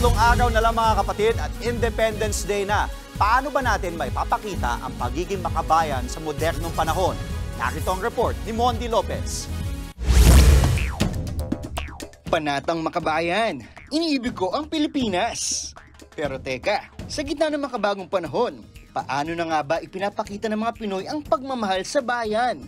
Tatlong araw na lang mga kapatid at Independence Day na. Paano ba natin may papakita ang pagiging makabayan sa modernong panahon? Narito ang report ni Mondi Lopez. Panatang makabayan, iniibig ko ang Pilipinas. Pero teka, sa gitna ng makabagong panahon, paano na nga ba ipinapakita ng mga Pinoy ang pagmamahal sa bayan?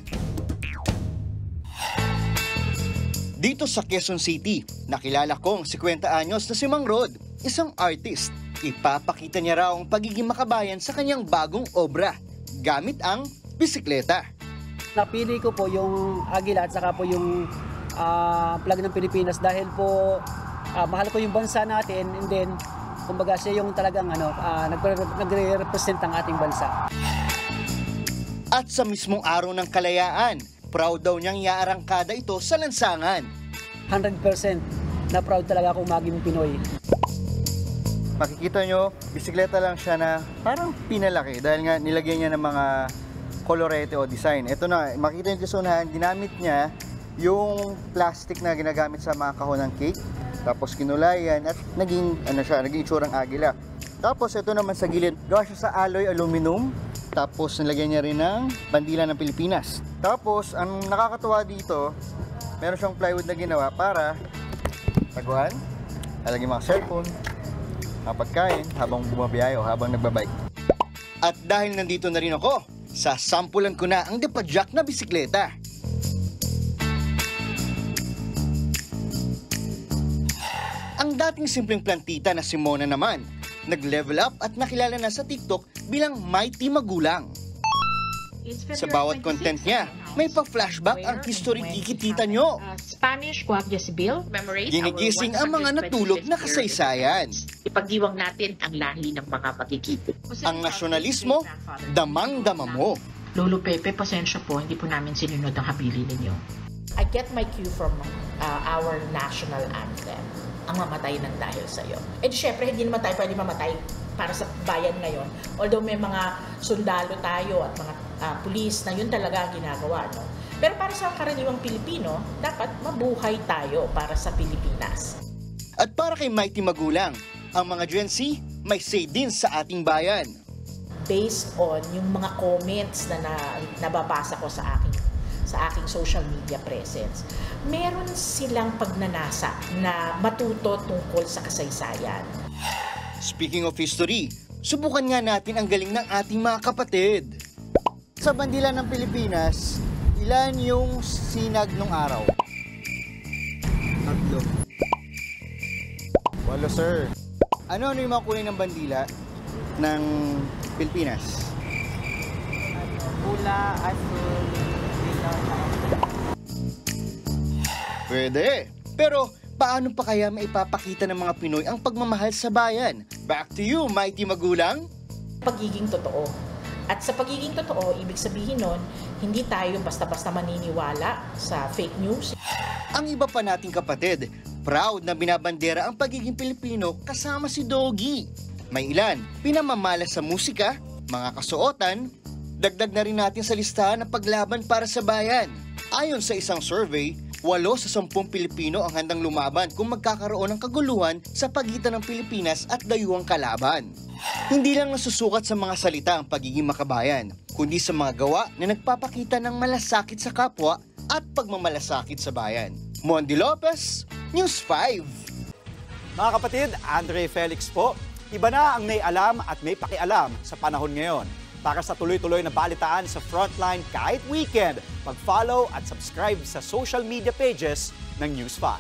Dito sa Quezon City, nakilala kong 50 anyos na si Mang Rod, isang artist. Ipapakita niya raw ang pagiging makabayan sa kanyang bagong obra, gamit ang bisikleta. Napili ko po yung Agila at saka po yung flag ng Pilipinas dahil po mahal ko yung bansa natin, and then kumbaga siya yung talagang nagre-represent ang ating bansa. At sa mismong araw ng kalayaan, proud daw niyang iaarangkada ito sa lansangan. 100% na proud talaga akong maging Pinoy. Makikita nyo, bisikleta lang siya na parang pinalaki dahil nga nilagyan niya ng mga kolorete o design. Ito na, makikita nyo sa unahan, ginamit niya yung plastic na ginagamit sa mga kahon ng cake. Tapos kinulayan at naging itsurang agila. Tapos ito naman sa gilid, gawa siya sa alloy aluminum. Tapos nilagyan niya rin ng bandila ng Pilipinas. Tapos ang nakakatuwa dito, meron siyang plywood na ginawa para taguan, lalagyan mga cellphone, mga pagkain habang bumabiyahe o habang nagbabike. At dahil nandito na rin ako, sasampulan ko na ang Depadjak na bisikleta. Ang dating simpleng plantita na si Mona naman, nag-level up at nakilala na sa TikTok bilang Mighty Magulang. Sa bawat content niya, may pa-flashback ang history kikitita nyo. Spanish Guardias Bill, Ginigising ang mga natulog na kasaysayan. Ipagdiwang natin ang lahi ng mga magigipit. Ang nasyonalismo, damang-dama mo. Lolo Pepe, pasensya po, hindi po namin sinunod ang habili ninyo. I get my cue from our national anthem, ang mamatay ng dahil sa'yo. Eh syempre, hindi naman tayo pwede mamatay para sa bayan ngayon. Although may mga sundalo tayo at mga pulis na yun talaga ang ginagawa. No? Pero para sa karaniwang Pilipino, dapat mabuhay tayo para sa Pilipinas. At para kay Mighty Magulang, ang mga Gen Z may say din sa ating bayan. Based on yung mga comments na nababasa ko sa aking social media presence, meron silang pagnanasa na matuto tungkol sa kasaysayan. Speaking of history, subukan nga natin ang galing ng ating mga kapatid. Sa bandila ng Pilipinas, ilan yung sinag nung araw? 3. 8, sir. Ano yung mga kulay ng bandila ng Pilipinas? Pula, asul, Pwede. Pero paano pa kaya maipapakita ng mga Pinoy ang pagmamahal sa bayan? Back to you, Mighty Magulang. Pagiging totoo. At sa pagiging totoo, ibig sabihin nun, hindi tayo basta-basta maniniwala sa fake news. Ang iba pa nating kapatid, proud na binabandera ang pagiging Pilipino kasama si Doggy. May ilan, pinamamalas sa musika, mga kasuotan, dagdag na rin natin sa listahan ng paglaban para sa bayan. Ayon sa isang survey, 8 sa 10 Pilipino ang handang lumaban kung magkakaroon ng kaguluhan sa pagitan ng Pilipinas at dayuhang kalaban. Hindi lang nasusukat sa mga salita ang pagiging makabayan, kundi sa mga gawa na nagpapakita ng malasakit sa kapwa at pagmamalasakit sa bayan. Mondi Lopez, News 5. Mga kapatid, Andre Felix po. Iba na ang may alam at may pakialam sa panahon ngayon. Para sa tuloy-tuloy na balitaan sa Frontline kahit weekend, mag-follow at subscribe sa social media pages ng News 5.